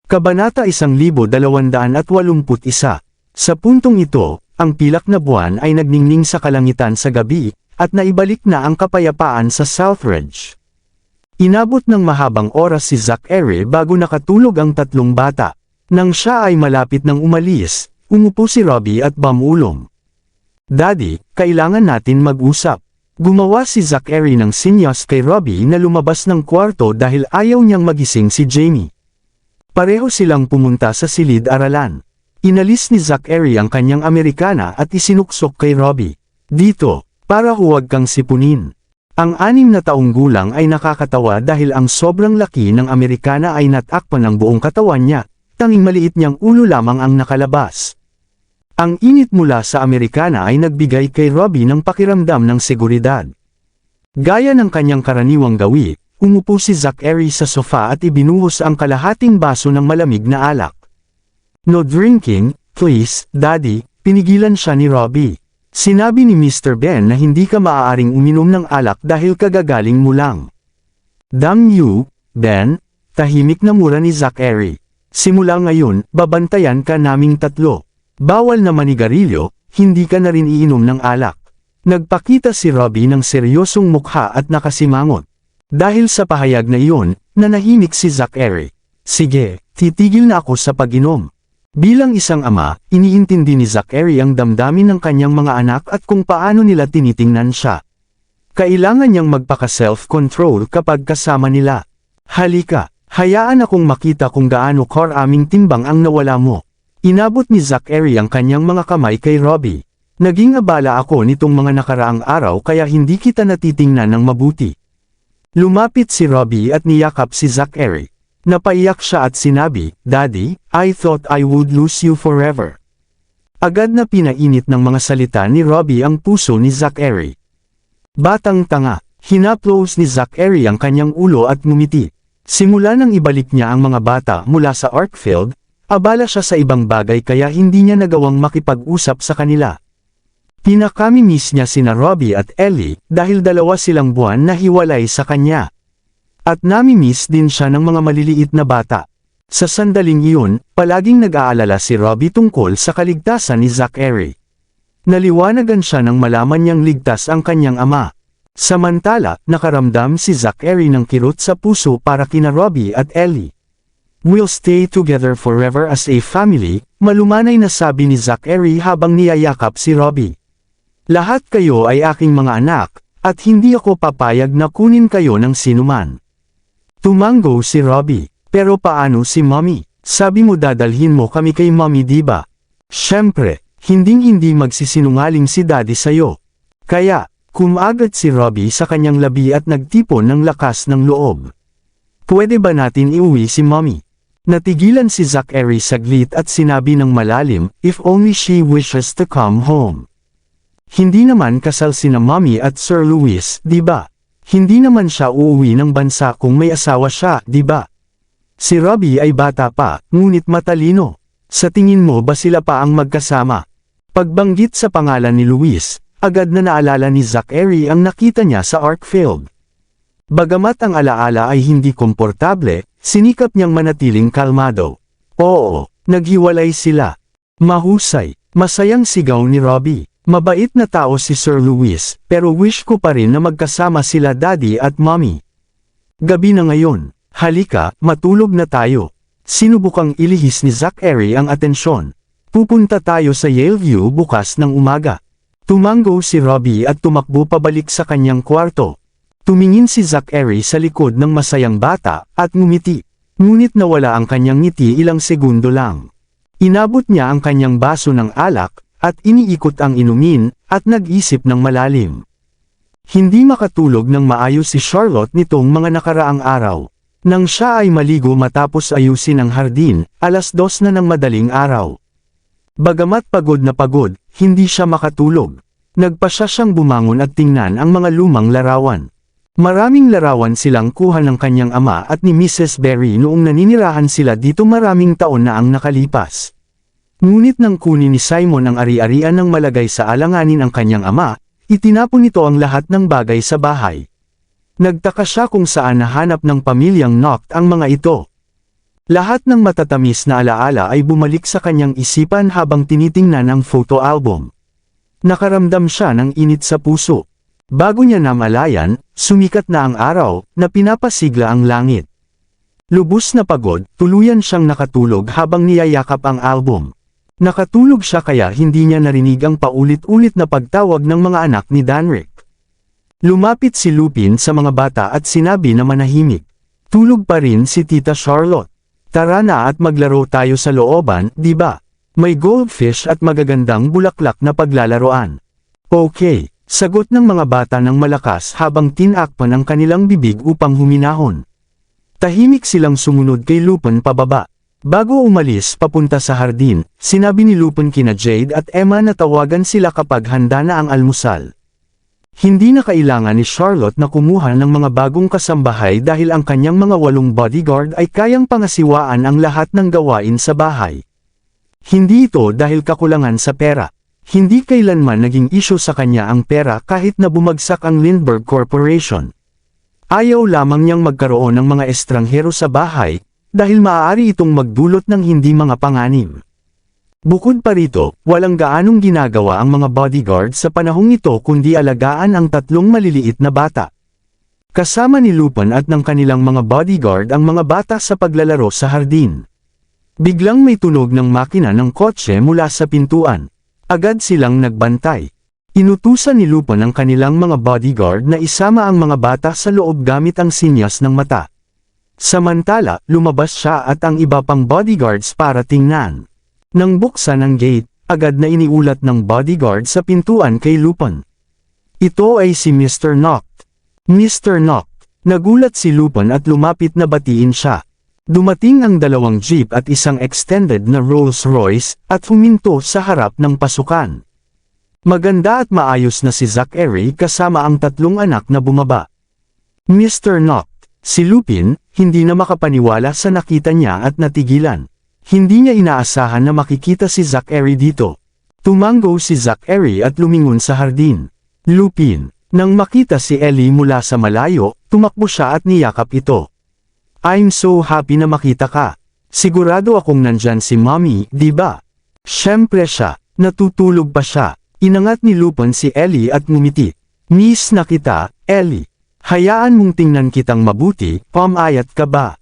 Kabanata 1281. Sa puntong ito, ang pilak na buwan ay nagningning sa kalangitan sa gabi, at naibalik na ang kapayapaan sa Southridge. Inabot ng mahabang oras si Zachary bago nakatulog ang tatlong bata. Nang siya ay malapit ng umalis, umupo si Robbie at bumulong. "Daddy, kailangan natin mag-usap." Gumawa si Zachary ng sinyas kay Robbie na lumabas ng kwarto dahil ayaw niyang magising si Jamie. Pareho silang pumunta sa silid-aralan. Inalis ni Zachary ang kanyang Amerikana at isinuksok kay Robbie. "Dito, para huwag kang sipunin." Ang 6 na taong gulang ay nakakatawa dahil ang sobrang laki ng Amerikana ay natakpan ang buong katawan niya, tanging maliit niyang ulo lamang ang nakalabas. Ang init mula sa Amerikana ay nagbigay kay Robbie ng pakiramdam ng seguridad. Gaya ng kanyang karaniwang gawi, umupo si Zachary sa sofa at ibinuhos ang kalahating baso ng malamig na alak. "No drinking, please, Daddy," pinigilan siya ni Robbie. "Sinabi ni Mr. Ben na hindi ka maaaring uminom ng alak dahil kagagaling mo lang." "Damn you, Ben," tahimik na mura ni Zachary. "Simula ngayon, babantayan ka naming tatlo. Bawal na manigarilyo, hindi ka na rin iinom ng alak." Nagpakita si Robbie ng seryosong mukha at nakasimangot. Dahil sa pahayag na iyon, nanahimik si Zachary. "Sige, titigil na ako sa pag-inom." Bilang isang ama, iniintindi ni Zachary ang damdamin ng kanyang mga anak at kung paano nila tinitingnan siya. Kailangan niyang magpaka-self-control kapag kasama nila. "Halika, hayaan akong makita kung gaano karaming timbang ang nawala mo." Inabot ni Zachary ang kanyang mga kamay kay Robbie. "Naging abala ako nitong mga nakaraang araw kaya hindi kita natitingnan ng mabuti." Lumapit si Robbie at niyakap si Zachary. Napaiyak siya at sinabi, "Daddy, I thought I would lose you forever." Agad na pinainit ng mga salita ni Robbie ang puso ni Zachary. "Batang tanga," hinaplos ni Zachary ang kanyang ulo at ngumiti. Simula nang ibalik niya ang mga bata mula sa Arkfield, abala siya sa ibang bagay kaya hindi niya nagawang makipag-usap sa kanila. Pinakamimiss niya sina Robbie at Ellie dahil 2 silang buwan na hiwalay sa kanya. At namimiss din siya ng mga maliliit na bata. Sa sandaling iyon, palaging nag-aalala si Robbie tungkol sa kaligtasan ni Zachary. Naliwanagan siya nang malaman niyang ligtas ang kanyang ama. Samantala, nakaramdam si Zachary ng kirot sa puso para kina Robbie at Ellie. "We'll stay together forever as a family," malumanay na sabi ni Zachary habang niyayakap si Robbie. "Lahat kayo ay aking mga anak, at hindi ako papayag na kunin kayo ng sinuman." Tumango si Robbie. "Pero paano si Mommy? Sabi mo dadalhin mo kami kay Mommy, diba?" "Syempre, hinding-hindi magsisinungaling si Daddy sayo." Kaya, kumagat si Robbie sa kanyang labi at nagtipon ng lakas ng loob. "Pwede ba natin iuwi si Mommy?" Natigilan si Zachary saglit at sinabi ng malalim, "If only she wishes to come home." Hindi naman kasal sina Mommy at Sir Louis, diba? Hindi naman siya uuwi ng bansa kung may asawa siya, diba? Si Robbie ay bata pa, ngunit matalino. Sa tingin mo ba sila pa ang magkasama? Pagbanggit sa pangalan ni Louis, agad na naalala ni Zachary ang nakita niya sa Arkfield. Bagamat ang alaala ay hindi komportable, sinikap niyang manatiling kalmado. "Oo, naghiwalay sila." Mahusay, masayang sigaw ni Robbie. "Mabait na tao si Sir Louis, pero wish ko pa rin na magkasama sila Daddy at Mommy. Gabi na ngayon, halika, matulog na tayo." Sinubukang ilihis ni Zachary ang atensyon. "Pupunta tayo sa Yaleview bukas ng umaga." Tumango si Robbie at tumakbo pabalik sa kanyang kwarto. Tumingin si Zachary sa likod ng masayang bata, at ngumiti. Ngunit nawala ang kanyang ngiti ilang segundo lang. Inabot niya ang kanyang baso ng alak, at iniikot ang inumin, at nag-isip ng malalim. Hindi makatulog ng maayos si Charlotte nitong mga nakaraang araw. Nang siya ay maligo matapos ayusin ang hardin, 2:00 na ng madaling araw. Bagamat pagod na pagod, hindi siya makatulog. Nagpasya siyang bumangon at tingnan ang mga lumang larawan. Maraming larawan silang kuha ng kanyang ama at ni Mrs. Berry noong naninirahan sila dito maraming taon na ang nakalipas. Ngunit nang kunin ni Simon ang ari-arian ng malagay sa alanganin ang kanyang ama, itinapon nito ang lahat ng bagay sa bahay. Nagtaka siya kung saan nahanap ng pamilyang Noct ang mga ito. Lahat ng matatamis na alaala ay bumalik sa kanyang isipan habang tinitingnan ang photo album. Nakaramdam siya ng init sa puso. Bago niya namalayan, sumikat na ang araw, na pinapasigla ang langit. Lubos na pagod, tuluyan siyang nakatulog habang niyayakap ang album. Nakatulog siya kaya hindi niya narinig ang paulit-ulit na pagtawag ng mga anak ni Danrick. Lumapit si Lupin sa mga bata at sinabi na manahimik. Tulog pa rin si Tita Charlotte. Tara na at maglaro tayo sa looban, di ba? May goldfish at magagandang bulaklak na paglalaroan. Okay, sagot ng mga bata ng malakas habang tinakpan ang kanilang bibig upang huminahon. Tahimik silang sumunod kay Lupin pababa. Bago umalis papunta sa hardin, sinabi ni Lupin kina Jade at Emma na tawagan sila kapag handa na ang almusal. Hindi na kailangan ni Charlotte na kumuha ng mga bagong kasambahay dahil ang kanyang mga 8 bodyguard ay kayang pangasiwaan ang lahat ng gawain sa bahay. Hindi ito dahil kakulangan sa pera. Hindi kailanman naging issue sa kanya ang pera kahit na bumagsak ang Lindbergh Corporation. Ayaw lamang niyang magkaroon ng mga estranghero sa bahay, dahil maaari itong magdulot ng hindi mga panganib. Bukod pa rito, walang gaanong ginagawa ang mga bodyguard sa panahong ito kundi alagaan ang 3 maliliit na bata. Kasama ni Lupin at ng kanilang mga bodyguard ang mga bata sa paglalaro sa hardin. Biglang may tunog ng makina ng kotse mula sa pintuan. Agad silang nagbantay. Inutusan ni Lupin ang kanilang mga bodyguard na isama ang mga bata sa loob gamit ang sinyas ng mata. Samantala, lumabas siya at ang iba pang bodyguards para tingnan. Nang buksan ang gate, agad na iniulat ng bodyguard sa pintuan kay Lupin. Ito ay si Mr. Noct. Mr. Noct. Nagulat si Lupin at lumapit na batiin siya. Dumating ang 2 jeep at isang extended na Rolls-Royce at huminto sa harap ng pasukan. Maganda at maayos na si Zachary kasama ang 3 anak na bumaba. Mr. Noct. Si Lupin, hindi na makapaniwala sa nakita niya at natigilan. Hindi niya inaasahan na makikita si Zachary dito. Tumango si Zachary at lumingon sa hardin. Lupin. Nang makita si Ellie mula sa malayo, tumakbo siya at niyakap ito. I'm so happy na makita ka. Sigurado akong nandyan si Mommy, di ba? Siyempre siya. Natutulog pa siya. Inangat ni Lupin si Ellie at ngumiti. Miss na kita, Ellie. Hayaan mong tingnan kitang mabuti, pamayat ka ba?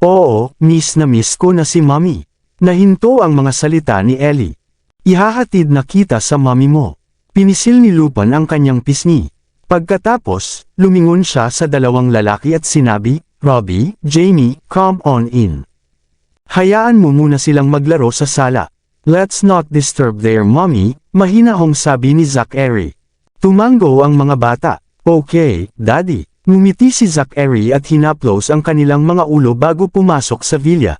Oo, miss na miss ko na si Mommy. Nahinto ang mga salita ni Ellie. Ihahatid na kita sa mommy mo. Pinisil ni Lupin ang kanyang pisngi. Pagkatapos, lumingon siya sa 2 lalaki at sinabi, Robbie, Jamie, come on in. Hayaan mo muna silang maglaro sa sala. Let's not disturb their mommy, mahinahong sabi ni Zachary. Tumango ang mga bata. Okay, Daddy. Ngumiti si Zachary at hinaplos ang kanilang mga ulo bago pumasok sa villa.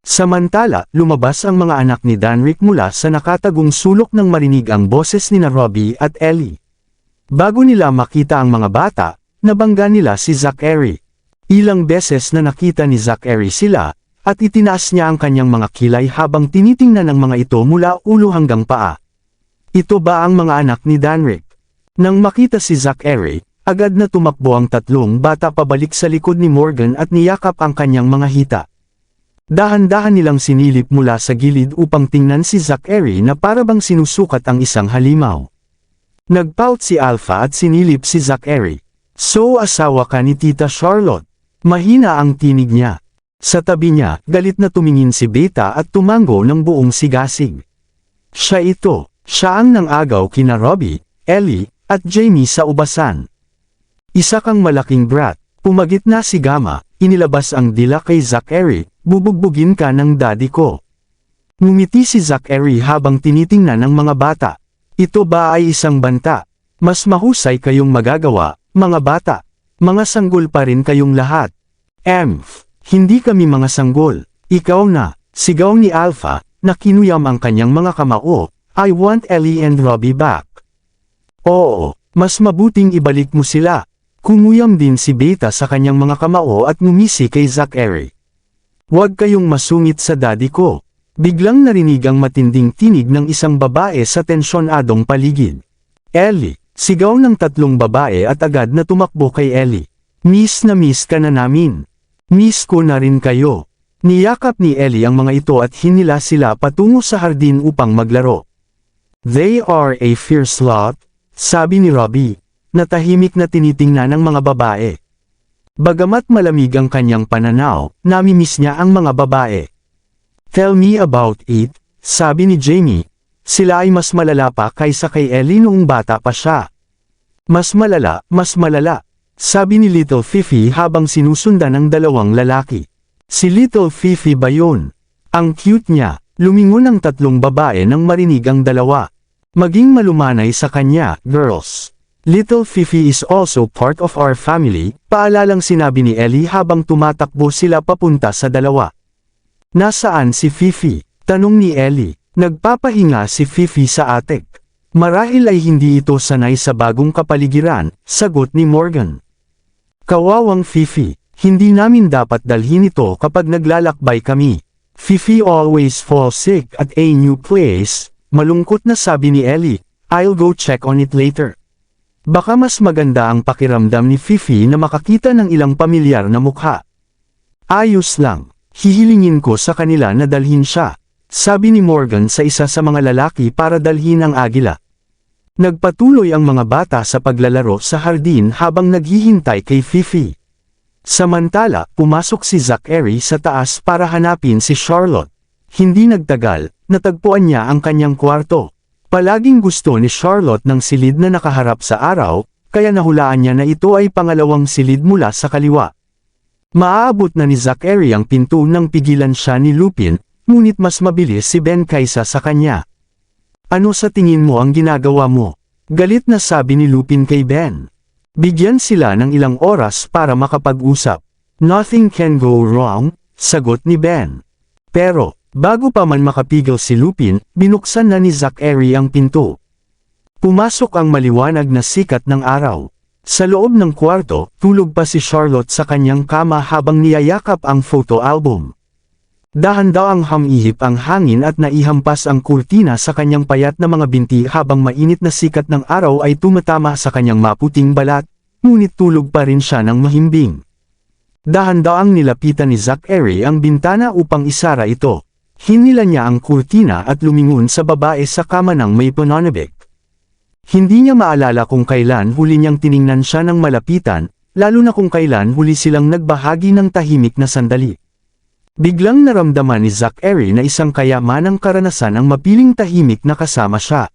Samantala, lumabas ang mga anak ni Danrick mula sa nakatagong sulok nang marinig ang boses ni na Robbie at Ellie. Bago nila makita ang mga bata, nabangga nila si Zachary. Ilang beses na nakita ni Zachary sila, at itinaas niya ang kanyang mga kilay habang tinitingnan ng mga ito mula ulo hanggang paa. Ito ba ang mga anak ni Danrick? Nang makita si Zachary, agad na tumakbo ang 3 bata pabalik sa likod ni Morgan at niyakap ang kanyang mga hita. Dahan-dahan nilang sinilip mula sa gilid upang tingnan si Zachary na parabang sinusukat ang isang halimaw. Nagpout si Alpha at sinilip si Zachary. So asawa ka ni Tita Charlotte. Mahina ang tinig niya. Sa tabi niya, galit na tumingin si Beta at tumango ng buong sigasig. Siya ito. Siya ang nangagaw kina Robbie, Ellie, at Jamie sa ubasan. Isa kang malaking brat. Pumagit na si Gamma, inilabas ang dila kay Zachary, bubugbugin ka ng daddy ko. Ngumiti si Zachary habang tinitingnan ng mga bata. Ito ba ay isang banta? Mas mahusay kayong magagawa, mga bata. Mga sanggol pa rin kayong lahat. Hindi kami mga sanggol. Ikaw na, sigaw ni Alpha, na kinuyam ang kanyang mga kamao. I want Ellie and Robbie back. Oo, mas mabuting ibalik mo sila. Kumuyam din si Beta sa kanyang mga kamao at ngumisi kay Zachary. Huwag kayong masungit sa daddy ko. Biglang narinig ang matinding tinig ng isang babae sa tensyonadong paligid. Ellie, sigaw ng 3 babae at agad na tumakbo kay Ellie. Miss na miss ka na namin. Miss ko na rin kayo. Niyakap ni Ellie ang mga ito at hinila sila patungo sa hardin upang maglaro. "They are a fierce lot," sabi ni Robbie, na tahimik na tinitingnan ng mga babae. Bagamat malamig ang kanyang pananaw, namimiss niya ang mga babae. "Tell me about it," sabi ni Jamie. Sila ay mas malala pa kaysa kay Ellie noong bata pa siya. Mas malala, sabi ni Little Fifi habang sinusundan ng dalawang lalaki. Si Little Fifi ba yun? Ang cute niya, lumingon ang tatlong babae nang marinig ang dalawa. "Maging malumanay sa kanya, girls. Little Fifi is also part of our family," paalalang sinabi ni Ellie habang tumatakbo sila papunta sa dalawa. "Nasaan si Fifi?" tanong ni Ellie. Nagpapahinga si Fifi sa attic. "Marahil ay hindi ito sanay sa bagong kapaligiran," sagot ni Morgan. "Kawawang Fifi. Hindi namin dapat dalhin ito kapag naglalakbay kami. Fifi always falls sick at a new place," malungkot na sabi ni Ellie. "I'll go check on it later." Baka mas maganda ang pakiramdam ni Fifi na makakita ng ilang pamilyar na mukha. "Ayos lang. Hihilingin ko sa kanila na dalhin siya," sabi ni Morgan sa isa sa mga lalaki para dalhin ang agila. Nagpatuloy ang mga bata sa paglalaro sa hardin habang naghihintay kay Fifi. Samantala, pumasok si Zachary sa taas para hanapin si Charlotte. Hindi nagtagal, natagpuan niya ang kanyang kwarto. Palaging gusto ni Charlotte ng silid na nakaharap sa araw, kaya nahulaan niya na ito ay pangalawang silid mula sa kaliwa. Maaabot na ni Zachary ang pinto nang pigilan siya ni Lupin, ngunit mas mabilis si Ben kaysa sa kanya. "Ano sa tingin mo ang ginagawa mo?" galit na sabi ni Lupin kay Ben. Bigyan sila ng ilang oras para makapag-usap. "Nothing can go wrong," sagot ni Ben. Pero, bago pa man makapigil si Lupin, binuksan na ni Zachary ang pinto. Pumasok ang maliwanag na sikat ng araw. Sa loob ng kwarto, tulog pa si Charlotte sa kanyang kama habang niyayakap ang photo album. Dahan-dahang hamihip ang hangin at naihampas ang kurtina sa kanyang payat na mga binti habang mainit na sikat ng araw ay tumatama sa kanyang maputing balat, ngunit tulog pa rin siya ng mahimbing. Dahan-dahang nilapitan ni Zachary ang bintana upang isara ito. Hinila niya ang kurtina at lumingon sa babae sa kama ng may pananabik. Hindi niya maalala kung kailan huli niyang tiningnan siya ng malapitan, lalo na kung kailan huli silang nagbahagi ng tahimik na sandali. Biglang naramdaman ni Zachary na isang kayamanang karanasan ang mapiling tahimik na kasama siya.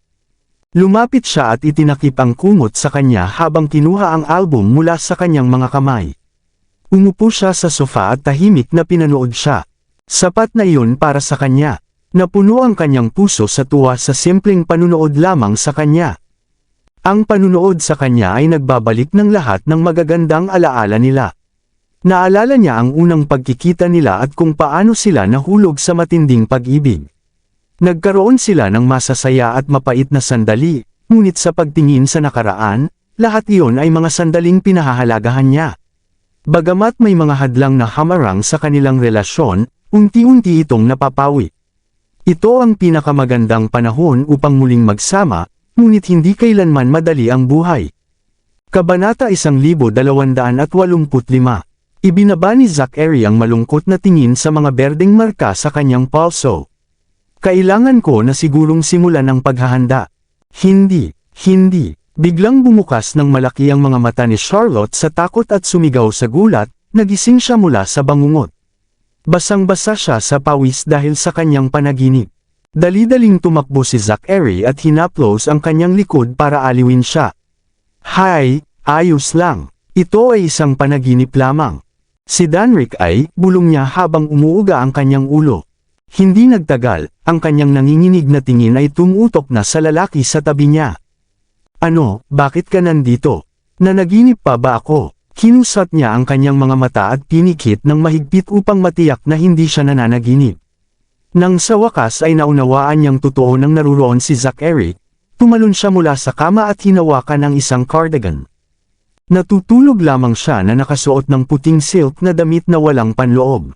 Lumapit siya at itinakip ang kumot sa kanya habang kinuha ang album mula sa kanyang mga kamay. Umupo siya sa sofa at tahimik na pinanood siya. Sapat na iyon para sa kanya. Napuno ang kanyang puso sa tuwa sa simpleng panunood lamang sa kanya. Ang panunood sa kanya ay nagbabalik ng lahat ng magagandang alaala nila. Naalala niya ang unang pagkikita nila at kung paano sila nahulog sa matinding pag-ibig. Nagkaroon sila ng masasaya at mapait na sandali, ngunit sa pagtingin sa nakaraan, lahat iyon ay mga sandaling pinahahalagahan niya. Bagamat may mga hadlang na hamarang sa kanilang relasyon, unti-unti itong napapawi. Ito ang pinakamagandang panahon upang muling magsama, ngunit hindi kailanman madali ang buhay. Kabanata 1285. Ibinaba ni Zachary ang malungkot na tingin sa mga berdeng marka sa kanyang palso. "Kailangan ko na sigurong simulan ang paghahanda." Hindi. Biglang bumukas ng malaki ang mga mata ni Charlotte sa takot at sumigaw sa gulat, nagising siya mula sa bangungot. Basang-basa siya sa pawis dahil sa kanyang panaginip. Dali-daling tumakbo si Zachary at hinaplos ang kanyang likod para aliwin siya. "Hi, ayos lang. Ito ay isang panaginip lamang." Si Danrick ay, bulong niya habang umuuga ang kanyang ulo. Hindi nagtagal, ang kanyang nanginginig na tingin ay tumutok na sa lalaki sa tabi niya. "Ano, bakit ka nandito? Nanaginip pa ba ako?" Kinusat niya ang kanyang mga mata at pinikit ng mahigpit upang matiyak na hindi siya nananaginip. Nang sa wakas ay naunawaan niyang totoo nang naruroon si Zachary, tumalon siya mula sa kama at hinawakan ang isang cardigan. Natutulog lamang siya na nakasuot ng puting silk na damit na walang panloob.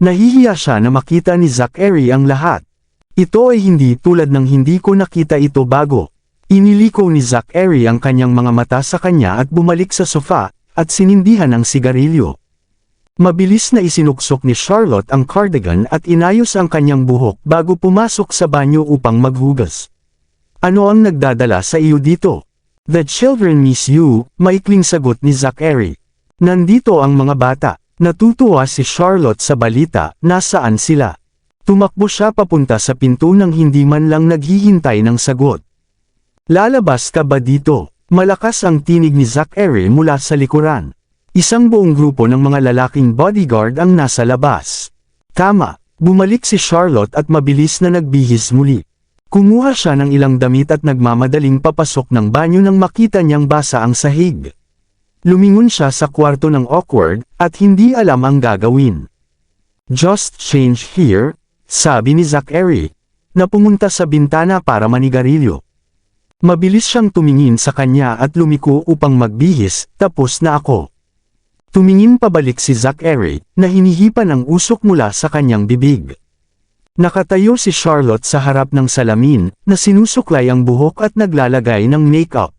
Nahihiya siya na makita ni Zachary ang lahat. "Ito ay hindi tulad ng hindi ko nakita ito bago." Iniliko ni Zachary ang kanyang mga mata sa kanya at bumalik sa sofa, at sinindihan ang sigarilyo. Mabilis na isinuksok ni Charlotte ang cardigan at inayos ang kanyang buhok bago pumasok sa banyo upang maghugas. Ano ang nagdadala sa iyo dito? The children miss you, maikling sagot ni Zachary. Nandito ang mga bata. Natutuwa si Charlotte sa balita, nasaan sila? Tumakbo siya papunta sa pinto nang hindi man lang naghihintay ng sagot. Lalabas ka ba dito? Malakas ang tinig ni Zachary mula sa likuran. Isang buong grupo ng mga lalaking bodyguard ang nasa labas. Tama, bumalik si Charlotte at mabilis na nagbihis muli. Kumuha siya ng ilang damit at nagmamadaling papasok ng banyo nang makita niyang basa ang sahig. Lumingon siya sa kwarto ng awkward at hindi alam ang gagawin. Just change here, sabi ni Zachary, na pumunta sa bintana para manigarilyo. Mabilis siyang tumingin sa kanya at lumiko upang magbihis, tapos na ako. Tumingin pabalik si Zachary, na hinihipan ang usok mula sa kanyang bibig. Nakatayo si Charlotte sa harap ng salamin, na sinusuklay ang buhok at naglalagay ng makeup.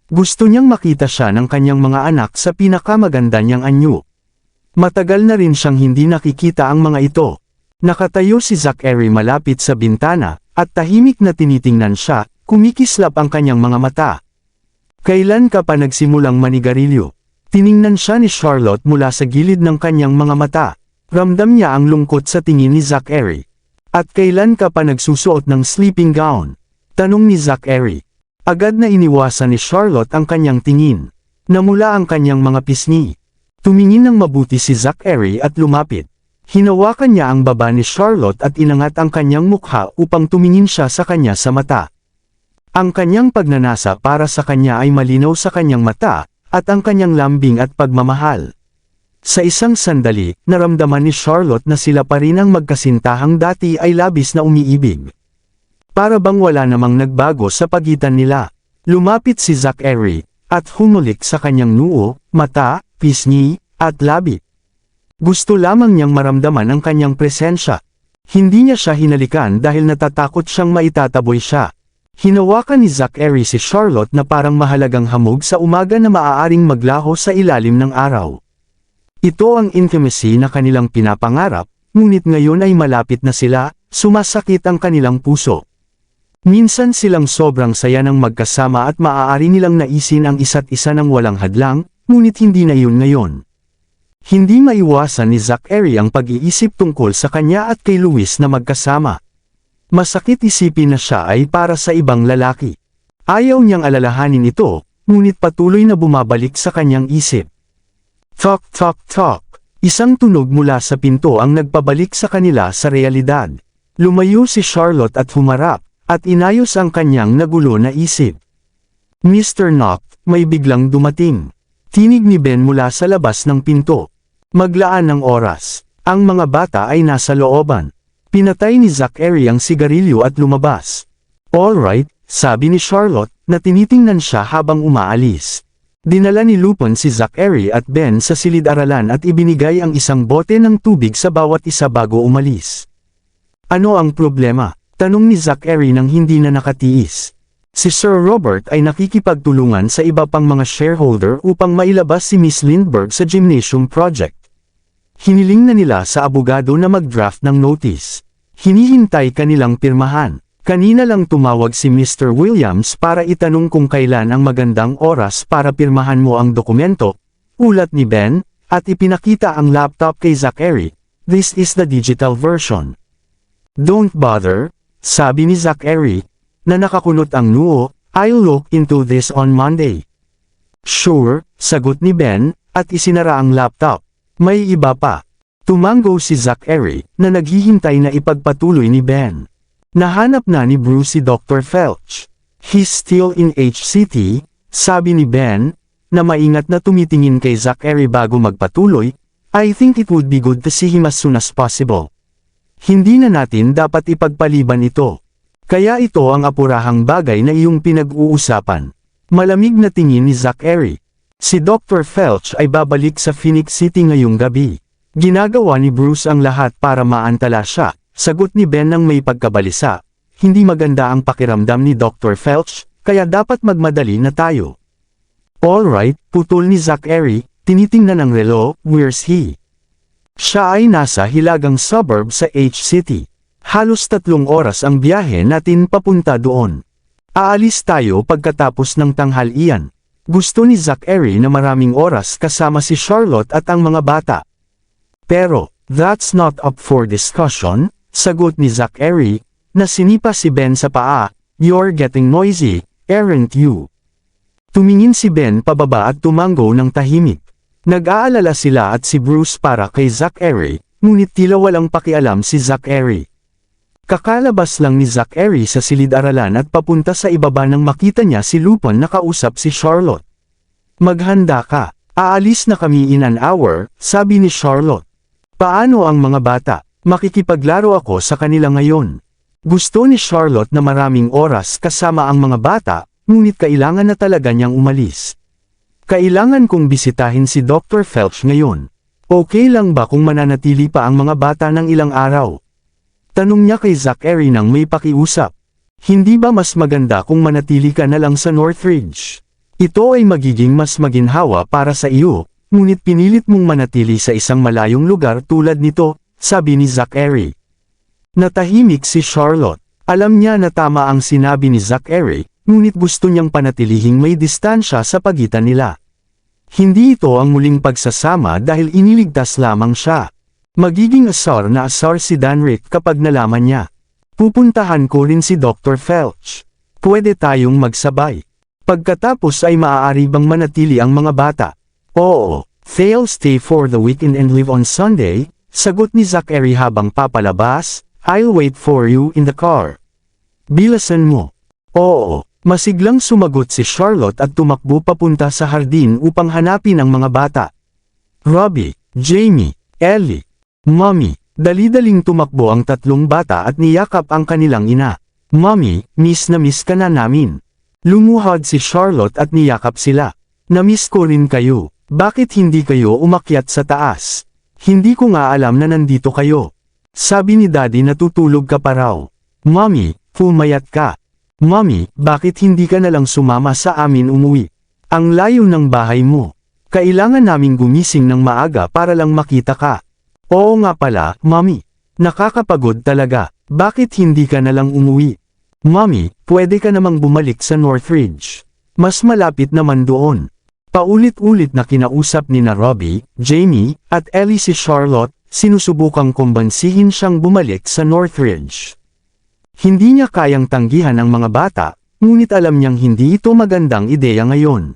Gusto niyang makita siya ng kanyang mga anak sa pinakamaganda niyang anyo. Matagal na rin siyang hindi nakikita ang mga ito. Nakatayo si Zachary malapit sa bintana, at tahimik na tinitingnan siya, kumikislap ang kanyang mga mata. Kailan ka pa nagsimulang manigarilyo? Tiningnan siya ni Charlotte mula sa gilid ng kanyang mga mata. Ramdam niya ang lungkot sa tingin ni Zachary. At kailan ka pa nagsusuot ng sleeping gown? Tanong ni Zachary. Agad na iniwasan ni Charlotte ang kanyang tingin. Namula ang kanyang mga pisngi. Tumingin ng mabuti si Zachary at lumapit. Hinawakan niya ang baba ni Charlotte at inangat ang kanyang mukha upang tumingin siya sa kanya sa mata. Ang kanyang pagnanasa para sa kanya ay malinaw sa kanyang mata, at ang kanyang lambing at pagmamahal. Sa isang sandali, naramdaman ni Charlotte na sila pa rin ang magkasintahang dati ay labis na umiibig. Para bang wala namang nagbago sa pagitan nila. Lumapit si Zachary, at humulik sa kanyang noo, mata, pisngi, at labi. Gusto lamang niyang maramdaman ang kanyang presensya. Hindi niya siya hinalikan dahil natatakot siyang maitataboy siya. Hinawakan ni Zachary si Charlotte na parang mahalagang hamog sa umaga na maaaring maglaho sa ilalim ng araw. Ito ang intimacy na kanilang pinapangarap, ngunit ngayon ay malapit na sila, sumasakit ang kanilang puso. Minsan silang sobrang saya ng magkasama at maaari nilang naisin ang isa't isa ng walang hadlang, ngunit hindi na yun ngayon. Hindi maiwasan ni Zachary ang pag-iisip tungkol sa kanya at kay Louis na magkasama. Masakit isipin na siya ay para sa ibang lalaki. Ayaw niyang alalahanin ito, ngunit patuloy na bumabalik sa kanyang isip. Tok tok tok. Isang tunog mula sa pinto ang nagpabalik sa kanila sa realidad. Lumayo si Charlotte at humarap, at inayos ang kanyang nagulo na isip. Mr. Knock, may biglang dumating. Tinig ni Ben mula sa labas ng pinto. Maglaan ng oras. Ang mga bata ay nasa looban. Pinatay ni Zachary ang sigarilyo at lumabas. Alright, sabi ni Charlotte, na tinitingnan siya habang umaalis. Dinala ni Lupon si Zachary at Ben sa silid-aralan at ibinigay ang isang bote ng tubig sa bawat isa bago umalis. Ano ang problema? Tanong ni Zachary nang hindi na nakatiis. Si Sir Robert ay nakikipagtulungan sa iba pang mga shareholder upang mailabas si Miss Lindbergh sa gymnasium project. Hiniling na nila sa abogado na mag-draft ng notice. Hinihintay kanilang pirmahan. Kanina lang tumawag si Mr. Williams para itanong kung kailan ang magandang oras para pirmahan mo ang dokumento, ulat ni Ben, at ipinakita ang laptop kay Zachary. This is the digital version. Don't bother, sabi ni Zachary, na nakakunot ang noo, I'll look into this on Monday. Sure, sagot ni Ben, at isinara ang laptop. May iba pa. Tumango si Zachary, na naghihintay na ipagpatuloy ni Ben. Nahanap na ni Bruce si Dr. Felch. He's still in HCT, sabi ni Ben, na maingat na tumitingin kay Zachary bago magpatuloy. I think it would be good to see him as soon as possible. Hindi na natin dapat ipagpaliban ito. Kaya ito ang apurahang bagay na iyong pinag-uusapan. Malamig na tingin ni Zachary. Si Dr. Felch ay babalik sa Phoenix City ngayong gabi. Ginagawa ni Bruce ang lahat para maantala siya, sagot ni Ben nang may pagkabalisa. Hindi maganda ang pakiramdam ni Dr. Felch, kaya dapat magmadali na tayo. Alright, putol ni Zachary, tinitingnan ang relo, where's he? Siya ay nasa hilagang suburb sa H-City. Halos 3 oras ang biyahe natin papunta doon. Aalis tayo pagkatapos ng tanghalian. Gusto ni Zachary na maraming oras kasama si Charlotte at ang mga bata. Pero, that's not up for discussion, sagot ni Zachary, na sinipa si Ben sa paa. You're getting noisy, aren't you? Tumingin si Ben pababa at tumango ng tahimik. Nag-aalala sila at si Bruce para kay Zachary, ngunit tila walang pakialam si Zachary. Kakalabas lang ni Zachary sa silid-aralan at papunta sa ibaba nang makita niya si Lupin na kausap si Charlotte. Maghanda ka, aalis na kami in an hour, sabi ni Charlotte. Paano ang mga bata? Makikipaglaro ako sa kanila ngayon. Gusto ni Charlotte na maraming oras kasama ang mga bata, ngunit kailangan na talaga niyang umalis. Kailangan kong bisitahin si Dr. Felch ngayon. Okay lang ba kung mananatili pa ang mga bata ng ilang araw? Tanong niya kay Zachary nang may pakiusap. Hindi ba mas maganda kung manatili ka na lang sa Northridge? Ito ay magiging mas maginhawa para sa iyo, ngunit pinilit mong manatili sa isang malayong lugar tulad nito, sabi ni Zachary. Natahimik si Charlotte. Alam niya na tama ang sinabi ni Zachary, ngunit gusto niyang panatilihing may distansya sa pagitan nila. Hindi ito ang muling pagsasama dahil iniligtas lamang siya. Magiging asar na asar si Danrick kapag nalaman niya. Pupuntahan ko rin si Dr. Felch. Pwede tayong magsabay. Pagkatapos ay maaari bang manatili ang mga bata? Oo, they'll stay for the weekend and leave on Sunday, sagot ni Zachary habang papalabas. I'll wait for you in the car. Bilasan mo. Oo. Masiglang sumagot si Charlotte at tumakbo papunta sa hardin upang hanapin ang mga bata. Robbie, Jamie, Ellie, Mommy, dali-daling tumakbo ang 3 bata at niyakap ang kanilang ina. Mommy, miss na miss ka na namin. Lumuhod si Charlotte at niyakap sila. Na-miss ko rin kayo. Bakit hindi kayo umakyat sa taas? Hindi ko nga alam na nandito kayo. Sabi ni Daddy na tutulog ka pa raw. Mommy, pumayat ka. Mommy, bakit hindi ka nalang sumama sa amin umuwi? Ang layo ng bahay mo. Kailangan naming gumising ng maaga para lang makita ka. Oo nga pala, Mommy. Nakakapagod talaga. Bakit hindi ka nalang umuwi? Mommy, pwede ka namang bumalik sa Northridge. Mas malapit naman doon. Paulit-ulit na kinausap ni na Robbie, Jamie, at Ellie si Charlotte, sinusubukang kumbansihin siyang bumalik sa Northridge. Hindi niya kayang tanggihan ang mga bata, ngunit alam niyang hindi ito magandang ideya ngayon.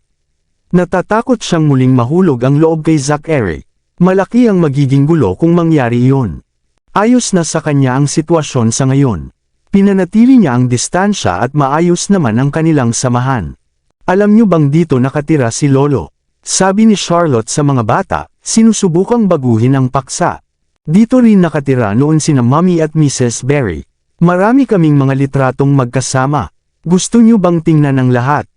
Natatakot siyang muling mahulog ang loob kay Zachary. Malaki ang magiging gulo kung mangyari iyon. Ayos na sa kanya ang sitwasyon sa ngayon. Pinanatili niya ang distansya at maayos naman ang kanilang samahan. Alam niyo bang dito nakatira si Lolo? Sabi ni Charlotte sa mga bata, sinusubukang baguhin ang paksa. Dito rin nakatira noon sina Mommy at Mrs. Berry. Marami kaming mga litratong magkasama. Gusto niyo bang tingnan ang lahat?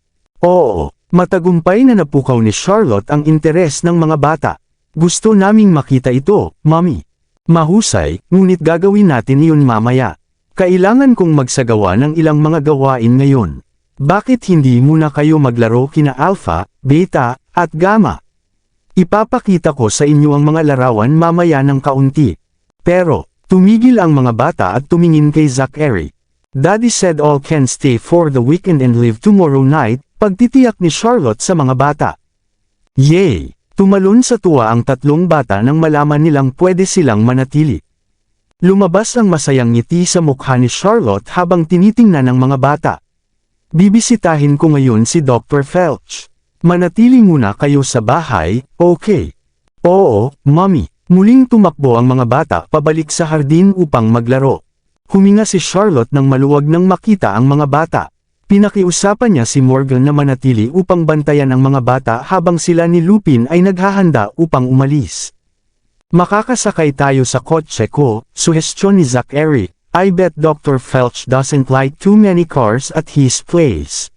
Oo, matagumpay na napukaw ni Charlotte ang interes ng mga bata. Gusto naming makita ito, Mommy. Mahusay, ngunit gagawin natin iyon mamaya. Kailangan kong magsagawa ng ilang mga gawain ngayon. Bakit hindi muna kayo maglaro kina Alpha, Beta, at Gamma? Ipapakita ko sa inyo ang mga larawan mamaya ng kaunti. Pero, tumigil ang mga bata at tumingin kay Zachary. Daddy said all can stay for the weekend and leave tomorrow night, pagtitiyak ni Charlotte sa mga bata. Yay! Tumalon sa tuwa ang 3 bata nang malaman nilang pwede silang manatili. Lumabas ang masayang ngiti sa mukha ni Charlotte habang tinitingnan ng mga bata. Bibisitahin ko ngayon si Dr. Felch. Manatili muna kayo sa bahay, okay? Oo, Mommy. Muling tumakbo ang mga bata pabalik sa hardin upang maglaro. Huminga si Charlotte nang maluwag nang makita ang mga bata. Pinakiusapan niya si Morgan na manatili upang bantayan ang mga bata habang sila ni Lupin ay naghahanda upang umalis. Makakasakay tayo sa kotse ko, suhestyon ni Zachary. I bet Dr. Felch doesn't like too many cars at his place.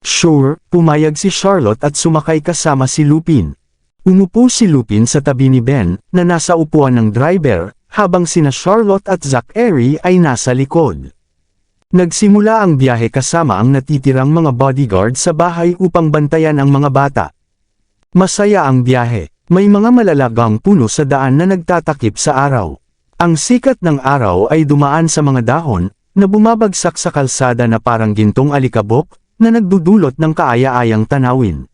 Sure, pumayag si Charlotte at sumakay kasama si Lupin. Umupo si Lupin sa tabi ni Ben, na nasa upuan ng driver, habang sina Charlotte at Zachary ay nasa likod. Nagsimula ang biyahe kasama ang natitirang mga bodyguard sa bahay upang bantayan ang mga bata. Masaya ang biyahe. May mga malalagang puno sa daan na nagtatakip sa araw. Ang sikat ng araw ay dumaan sa mga dahon, na bumabagsak sa kalsada na parang gintong alikabok, na nagdudulot ng kaaya-ayang tanawin.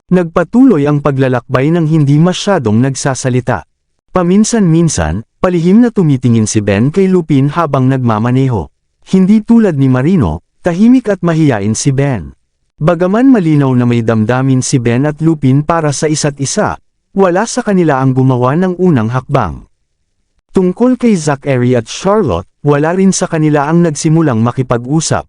Nagpatuloy ang paglalakbay ng hindi masyadong nagsasalita. Paminsan-minsan, palihim na tumitingin si Ben kay Lupin habang nagmamaneho. Hindi tulad ni Marino, tahimik at mahiyain si Ben. Bagaman malinaw na may damdamin si Ben at Lupin para sa isa't isa, wala sa kanila ang gumawa ng unang hakbang. Tungkol kay Zachary at Charlotte, wala rin sa kanila ang nagsimulang makipag-usap.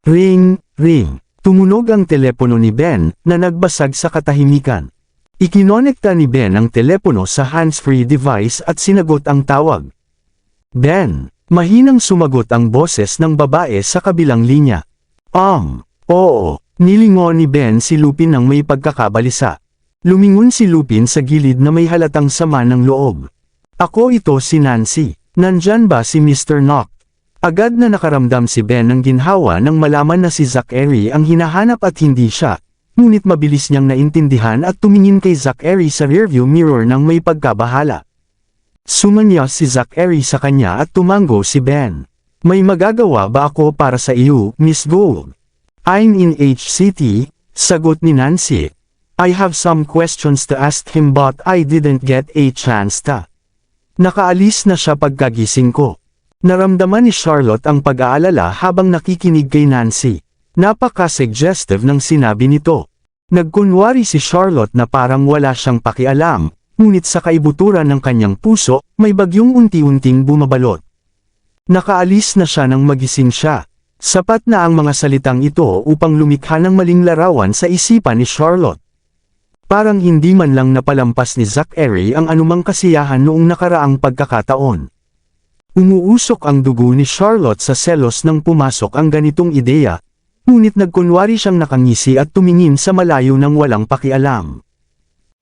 Ring, ring. Tumunog ang telepono ni Ben, na nagbasag sa katahimikan. Ikinonekta ni Ben ang telepono sa hands-free device at sinagot ang tawag. Ben, mahinang sumagot ang boses ng babae sa kabilang linya. Oo, nilingon ni Ben si Lupin ng may pagkakabalisa. Lumingon si Lupin sa gilid na may halatang sama ng loob. Ako ito si Nancy. Nandyan ba si Mr. Knock? Agad na nakaramdam si Ben ng ginhawa nang malaman na si Zachary ang hinahanap at hindi siya, ngunit mabilis niyang naintindihan at tumingin kay Zachary sa rearview mirror ng may pagkabahala. Sumanya si Zachary sa kanya at tumango si Ben. May magagawa ba ako para sa iyo, Miss Gold? I'm in HCT, sagot ni Nancy. I have some questions to ask him but I didn't get a chance to. Nakaalis na siya pagkagising ko. Naramdaman ni Charlotte ang pag-aalala habang nakikinig kay Nancy. Napaka-suggestive ng sinabi nito. Nagkunwari si Charlotte na parang wala siyang pakialam, ngunit sa kaibuturan ng kanyang puso, may bagyong unti-unting bumabalot. Nakaalis na siya nang magising siya. Sapat na ang mga salitang ito upang lumikha ng maling larawan sa isipan ni Charlotte. Parang hindi man lang napalampas ni Zachary ang anumang kasiyahan noong nakaraang pagkakataon. Umuusok ang dugo ni Charlotte sa selos nang pumasok ang ganitong ideya, ngunit nagkunwari siyang nakangisi at tumingin sa malayo ng walang pakialam.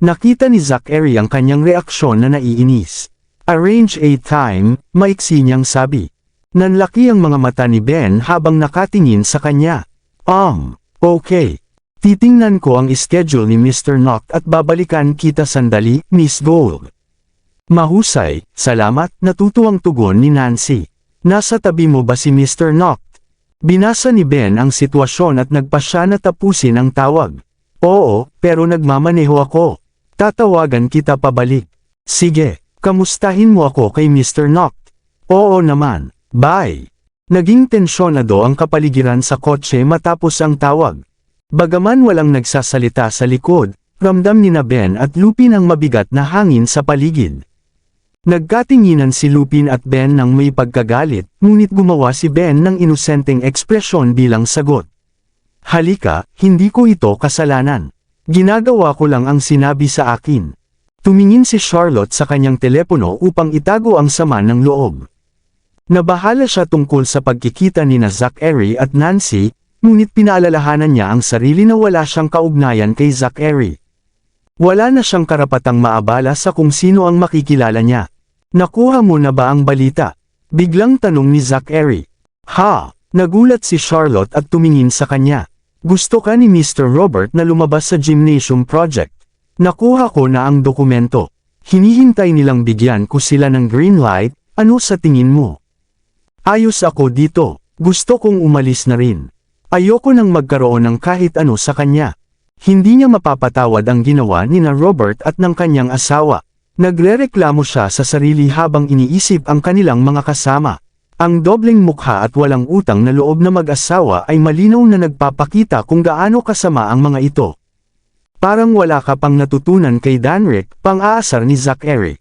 Nakita ni Zachary ang kanyang reaksyon na naiinis. Arrange a time, maiksi niyang sabi. Nanlaki ang mga mata ni Ben habang nakatingin sa kanya. Okay. Titingnan ko ang schedule ni Mr. Knock at babalikan kita sandali, Miss Gold. Mahusay, salamat, natutuwang tugon ni Nancy. Nasa tabi mo ba si Mr. Knock? Binasa ni Ben ang sitwasyon at nagpasya na tapusin ang tawag. Oo, pero nagmamaneho ako. Tatawagan kita pabalik. Sige, kamustahin mo ako kay Mr. Knock? Oo naman, bye. Naging tensyonado ang kapaligiran sa kotse matapos ang tawag. Bagaman walang nagsasalita sa likod, ramdam ni na Ben at Lupin ang mabigat na hangin sa paligid. Nagkatinginan si Lupin at Ben ng may pagkagalit, ngunit gumawa si Ben ng inosenteng ekspresyon bilang sagot. Halika, hindi ko ito kasalanan. Ginagawa ko lang ang sinabi sa akin. Tumingin si Charlotte sa kanyang telepono upang itago ang sama ng loob. Nabahala siya tungkol sa pagkikita ni na Zachary at Nancy, ngunit pinaalalahanan niya ang sarili na wala siyang kaugnayan kay Zachary. Wala na siyang karapatang maabala sa kung sino ang makikilala niya. Nakuha mo na ba ang balita? Biglang tanong ni Zachary. Nagulat si Charlotte at tumingin sa kanya. Gusto ka ni Mr. Robert na lumabas sa gymnasium project. Nakuha ko na ang dokumento. Hinihintay nilang bigyan ko sila ng green light, ano sa tingin mo? Ayos ako dito, gusto kong umalis na rin. Ayoko nang magkaroon ng kahit ano sa kanya. Hindi niya mapapatawad ang ginawa ni na Robert at ng kanyang asawa. Nagrereklamo siya sa sarili habang iniisip ang kanilang mga kasama. Ang dobleng mukha at walang utang na loob na mag-asawa ay malinaw na nagpapakita kung gaano kasama ang mga ito. Parang wala ka pang natutunan kay Danrick, pang-aasar ni Zachary.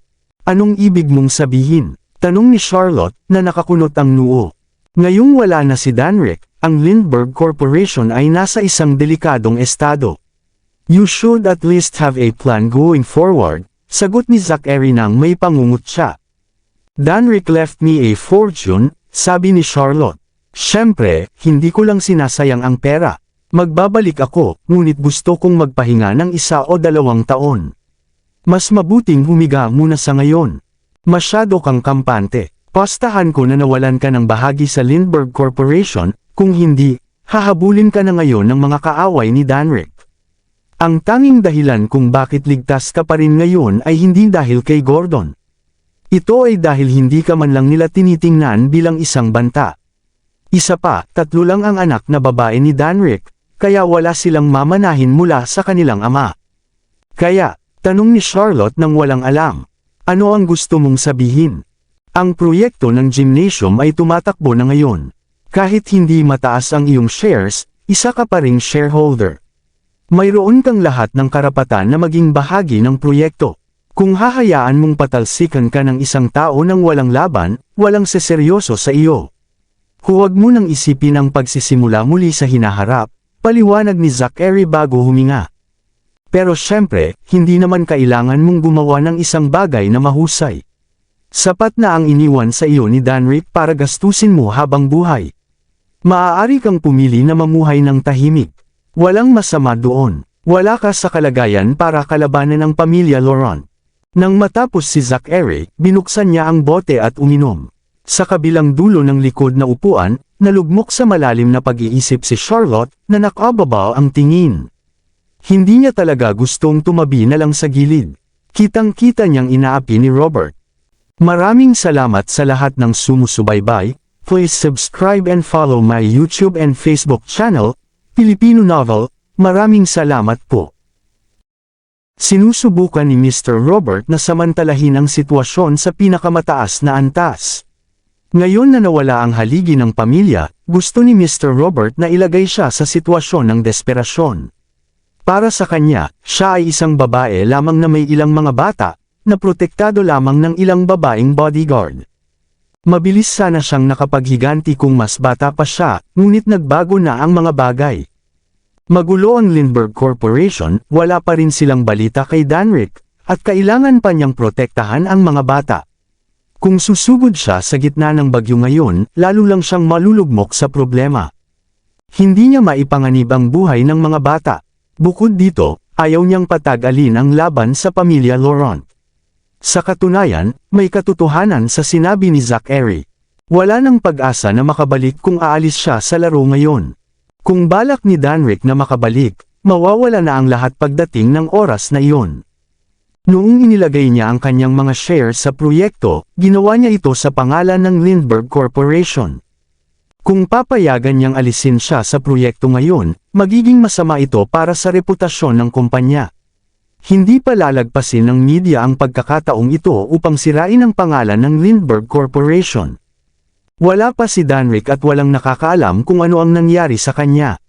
Anong ibig mong sabihin? Tanong ni Charlotte na nakakunot ang noo. Ngayong wala na si Danrick, ang Lindbergh Corporation ay nasa isang delikadong estado. You should at least have a plan going forward, sagot ni Zachary nang may pangungot siya. Danrick left me a fortune, sabi ni Charlotte. Siyempre, hindi ko lang sinasayang ang pera. Magbabalik ako, ngunit gusto kong magpahinga ng 1 o 2 taon. Mas mabuting humiga muna sa ngayon. Masyado kang kampante. Pastahan ko na nawalan ka ng bahagi sa Lindbergh Corporation, kung hindi, hahabulin ka na ngayon ng mga kaaway ni Danrick. Ang tanging dahilan kung bakit ligtas ka pa rin ngayon ay hindi dahil kay Gordon. Ito ay dahil hindi ka man lang nila tinitingnan bilang isang banta. Isa pa, 3 lang ang anak na babae ni Danrick, kaya wala silang mamanahin mula sa kanilang ama. Kaya, tanong ni Charlotte nang walang alam, ano ang gusto mong sabihin? Ang proyekto ng gymnasium ay tumatakbo na ngayon. Kahit hindi mataas ang iyong shares, isa ka pa ring shareholder. Mayroon kang lahat ng karapatan na maging bahagi ng proyekto. Kung hahayaan mong patalsikan ka ng isang tao nang walang laban, walang seseryoso sa iyo. Huwag mo nang isipin ang pagsisimula muli sa hinaharap, paliwanag ni Zachary bago huminga. Pero syempre, hindi naman kailangan mong gumawa ng isang bagay na mahusay. Sapat na ang iniwan sa iyo ni Danrick para gastusin mo habang buhay. Maaari kang pumili na mamuhay ng tahimik. Walang masama doon. Wala ka sa kalagayan para kalabanan ang pamilya Laurent. Nang matapos si Zachary, binuksan niya ang bote at uminom. Sa kabilang dulo ng likod na upuan, nalugmok sa malalim na pag-iisip si Charlotte na nakababa ang tingin. Hindi niya talaga gustong tumabi na lang sa gilid. Kitang-kita niyang inaapi ni Robert. Maraming salamat sa lahat ng sumusubaybay. Please subscribe and follow my YouTube and Facebook channel, Filipino Novel. Maraming salamat po. Sinusubukan ni Mr. Robert na samantalahin ang sitwasyon sa pinakamataas na antas. Ngayon na nawala ang haligi ng pamilya, gusto ni Mr. Robert na ilagay siya sa sitwasyon ng desperasyon. Para sa kanya, siya ay isang babae lamang na may ilang mga bata, na protektado lamang ng ilang babaeng bodyguard. Mabilis sana siyang nakapaghiganti kung mas bata pa siya, ngunit nagbago na ang mga bagay. Magulo ang Lindbergh Corporation, wala pa rin silang balita kay Danrick, at kailangan pa niyang protektahan ang mga bata. Kung susugod siya sa gitna ng bagyo ngayon, lalo lang siyang malulugmok sa problema. Hindi niya maipanganib ang buhay ng mga bata. Bukod dito, ayaw niyang patagalin ang laban sa pamilya Laurent. Sa katunayan, may katotohanan sa sinabi ni Zachary. Wala nang pag-asa na makabalik kung aalis siya sa laro ngayon. Kung balak ni Danrick na makabalik, mawawala na ang lahat pagdating ng oras na iyon. Noong inilagay niya ang kanyang mga shares sa proyekto, ginawa niya ito sa pangalan ng Lindbergh Corporation. Kung papayagan niyang alisin siya sa proyekto ngayon, magiging masama ito para sa reputasyon ng kumpanya. Hindi pa lalagpasin ng media ang pagkakataong ito upang sirain ang pangalan ng Lindbergh Corporation. Wala pa si Danrick at walang nakakaalam kung ano ang nangyari sa kanya.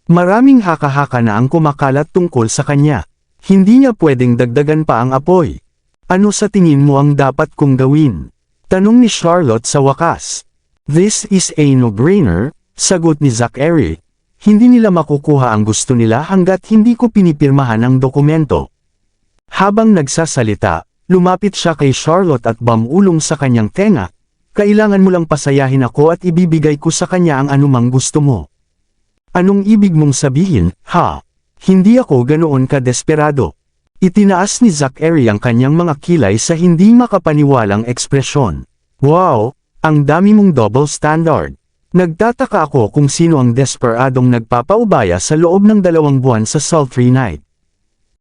Maraming haka-haka na ang kumakalat tungkol sa kanya. Hindi niya pwedeng dagdagan pa ang apoy. Ano sa tingin mo ang dapat kong gawin? Tanong ni Charlotte sa wakas. This is a no-brainer, sagot ni Zachary. Hindi nila makukuha ang gusto nila hanggat hindi ko pinipirmahan ang dokumento. Habang nagsasalita, lumapit siya kay Charlotte at bumulong sa kanyang tenga. Kailangan mo lang pasayahin ako at ibibigay ko sa kanya ang anumang gusto mo. Anong ibig mong sabihin, ha? Hindi ako ganoon ka-desperado. Itinaas ni Zachary ang kanyang mga kilay sa hindi makapaniwalang ekspresyon. Wow, ang dami mong double standard. Nagtataka ako kung sino ang desperadong nagpapaubaya sa loob ng 2 buwan sa sultry night.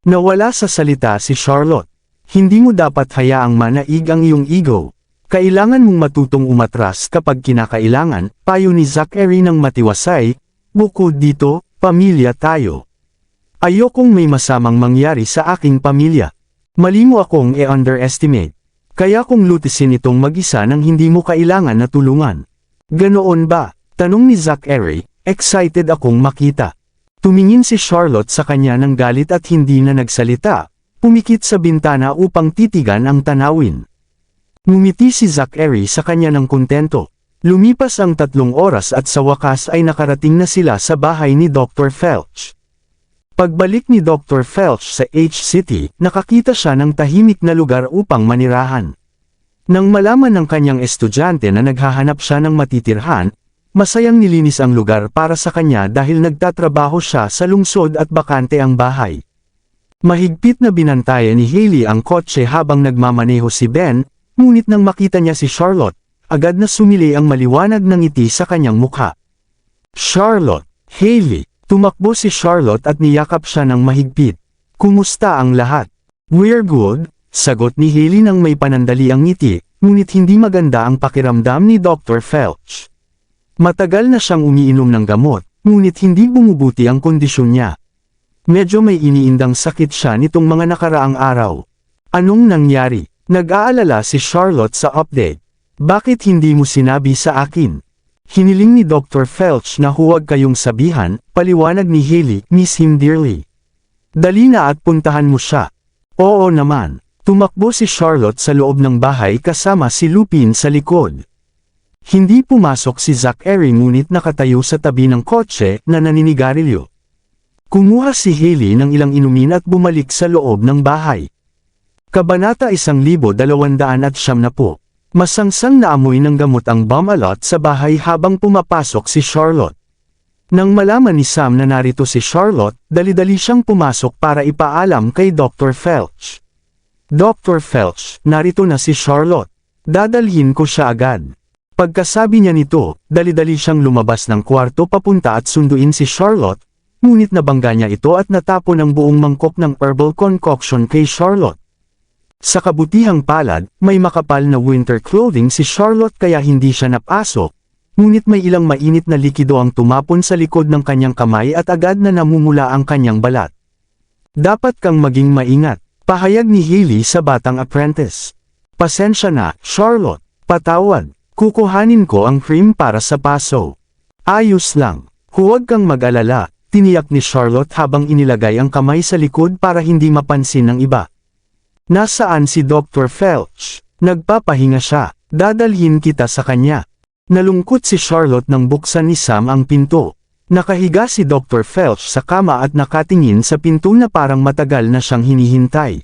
Nawala sa salita si Charlotte. Hindi mo dapat hayaang manaig ang iyong ego. Kailangan mong matutong umatras kapag kinakailangan, payo ni Zachary ng matiwasay. Bukod dito, pamilya tayo. Ayokong may masamang mangyari sa aking pamilya. Mali mo akong i-underestimate. Kaya kong lutisin itong mag-isa nang hindi mo kailangan na tulungan. Ganoon ba? Tanong ni Zachary, excited akong makita. Tumingin si Charlotte sa kanya ng galit at hindi na nagsalita, pumikit sa bintana upang titigan ang tanawin. Ngumiti si Zachary sa kanya ng kontento. Lumipas ang 3 oras at sa wakas ay nakarating na sila sa bahay ni Dr. Felch. Pagbalik ni Dr. Felch sa H-City, nakakita siya ng tahimik na lugar upang manirahan. Nang malaman ng kanyang estudyante na naghahanap siya ng matitirhan, masayang nilinis ang lugar para sa kanya dahil nagtatrabaho siya sa lungsod at bakante ang bahay. Mahigpit na binantayan ni Hailey ang kotse habang nagmamaneho si Ben, ngunit nang makita niya si Charlotte, agad na sumili ang maliwanag ng ngiti sa kanyang mukha. Charlotte, Hailey, tumakbo si Charlotte at niyakap siya ng mahigpit. Kumusta ang lahat? We're good, sagot ni Haley nang may panandaliang ngiti, ngunit hindi maganda ang pakiramdam ni Dr. Felch. Matagal na siyang umiinom ng gamot, ngunit hindi bumubuti ang kondisyon niya. Medyo may iniindang sakit siya nitong mga nakaraang araw. Anong nangyari? Nag-aalala si Charlotte sa update. Bakit hindi mo sinabi sa akin? Hiniling ni Dr. Felch na huwag kayong sabihan, paliwanag ni Haley, miss him dearly. Dali na at puntahan mo siya. Oo naman. Tumakbo si Charlotte sa loob ng bahay kasama si Lupin sa likod. Hindi pumasok si Zachary ngunit nakatayo sa tabi ng kotse na naninigarilyo. Kumuha si Haley ng ilang inumin at bumalik sa loob ng bahay. Kabanata 1290. Masangsang na amoy ng gamot ang bumalot sa bahay habang pumapasok si Charlotte. Nang malaman ni Sam na narito si Charlotte, dali-dali siyang pumasok para ipaalam kay Dr. Felch. Dr. Felch, narito na si Charlotte. Dadalhin ko siya agad. Pagkasabi niya nito, dali-dali siyang lumabas ng kwarto papunta at sunduin si Charlotte, ngunit nabangga niya ito at natapon ang buong mangkok ng herbal concoction kay Charlotte. Sa kabutihang palad, may makapal na winter clothing si Charlotte kaya hindi siya napasok, ngunit may ilang mainit na likido ang tumapon sa likod ng kanyang kamay at agad na namumula ang kanyang balat. Dapat kang maging maingat, pahayag ni Haley sa batang apprentice. Pasensya na, Charlotte, patawad. Kukuhanin ko ang cream para sa paso. Ayos lang. Huwag kang mag-alala, tiniyak ni Charlotte habang inilagay ang kamay sa likod para hindi mapansin ng iba. Nasaan si Dr. Felch? Nagpapahinga siya. Dadalhin kita sa kanya. Nalungkot si Charlotte nang buksan ni Sam ang pinto. Nakahiga si Dr. Felch sa kama at nakatingin sa pinto na parang matagal na siyang hinihintay.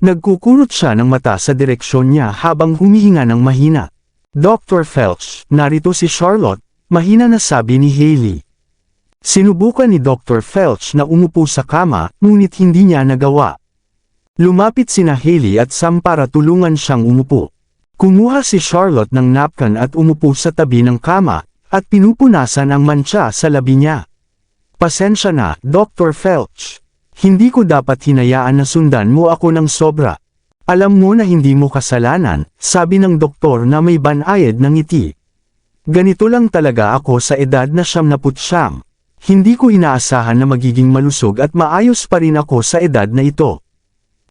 Nagkukurot siya ng mata sa direksyon niya habang humihinga ng mahina. Dr. Felch, narito si Charlotte, mahina na sabi ni Haley. Sinubukan ni Dr. Felch na umupo sa kama, ngunit hindi niya nagawa. Lumapit sina Haley at Sam para tulungan siyang umupo. Kumuha si Charlotte ng napkin at umupo sa tabi ng kama, at pinupunasan ang mantsa sa labi niya. Pasensya na, Dr. Felch. Hindi ko dapat hinayaan na sundan mo ako ng sobra. Alam mo na hindi mo kasalanan, sabi ng doktor na may banayad ng ngiti. Ganito lang talaga ako sa edad na 79. Hindi ko inaasahan na magiging malusog at maayos pa rin ako sa edad na ito.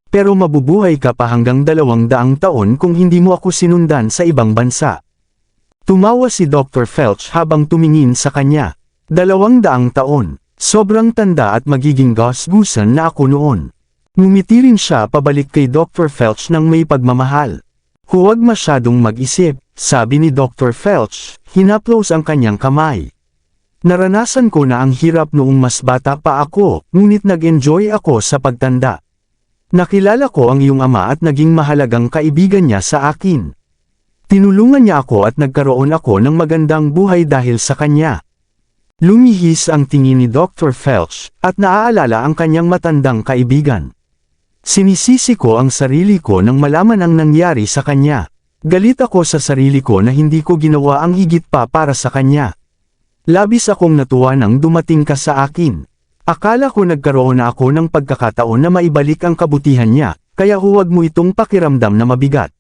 Pero mabubuhay ka pa hanggang 200 taon kung hindi mo ako sinundan sa ibang bansa. Tumawa si Dr. Felch habang tumingin sa kanya. 200 taon. Sobrang tanda at magiging gasgusan na ako noon. Ngumiti rin siya pabalik kay Dr. Felch ng may pagmamahal. Huwag masyadong mag-isip, sabi ni Dr. Felch, hinaplos ang kanyang kamay. Naranasan ko na ang hirap noong mas bata pa ako, ngunit nag-enjoy ako sa pagtanda. Nakilala ko ang iyong ama at naging mahalagang kaibigan niya sa akin. Tinulungan niya ako at nagkaroon ako ng magandang buhay dahil sa kanya. Lumihis ang tingin ni Dr. Felch, at naaalala ang kanyang matandang kaibigan. Sinisisi ko ang sarili ko nang malaman ang nangyari sa kanya. Galit ako sa sarili ko na hindi ko ginawa ang higit pa para sa kanya. Labis akong natuwa nang dumating ka sa akin. Akala ko nagkaroon na ako ng pagkakataon na maibalik ang kabutihan niya, kaya huwag mo itong pakiramdam na mabigat.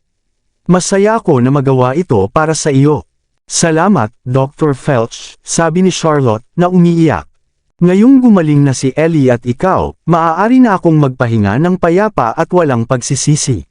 Masaya ako na magawa ito para sa iyo. Salamat, Dr. Felch, sabi ni Charlotte, na umiiyak. Ngayong gumaling na si Ellie at ikaw, maaari na akong magpahinga ng payapa at walang pagsisisi.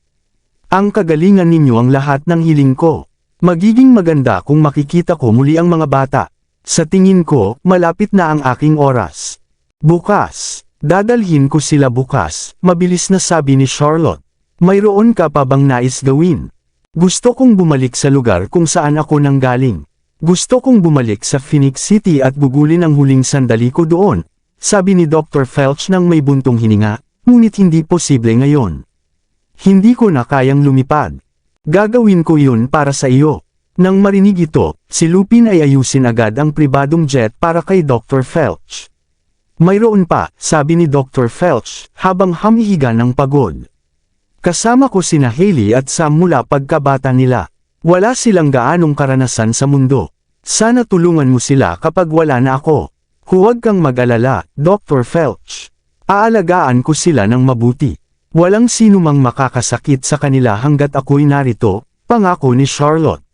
Ang kagalingan ninyo ang lahat ng hiling ko. Magiging maganda kung makikita ko muli ang mga bata. Sa tingin ko, malapit na ang aking oras. Bukas. Dadalhin ko sila bukas, mabilis na sabi ni Charlotte. Mayroon ka pa bang nais gawin? Gusto kong bumalik sa lugar kung saan ako nanggaling. Gusto kong bumalik sa Phoenix City at gugulin ang huling sandali ko doon, sabi ni Dr. Felch nang may buntong hininga, ngunit hindi posible ngayon. Hindi ko na kayang lumipad. Gagawin ko yun para sa iyo. Nang marinig ito, si Lupin ay ayusin agad ang pribadong jet para kay Dr. Felch. Mayroon pa, sabi ni Dr. Felch, habang humihiga ng pagod. Kasama ko sina Haley at Sam mula pagkabata nila. Wala silang gaanong karanasan sa mundo. Sana tulungan mo sila kapag wala na ako. Huwag kang mag-alala, Dr. Felch. Aalagaan ko sila ng mabuti. Walang sinumang makakasakit sa kanila hanggat ako'y narito, pangako ni Charlotte.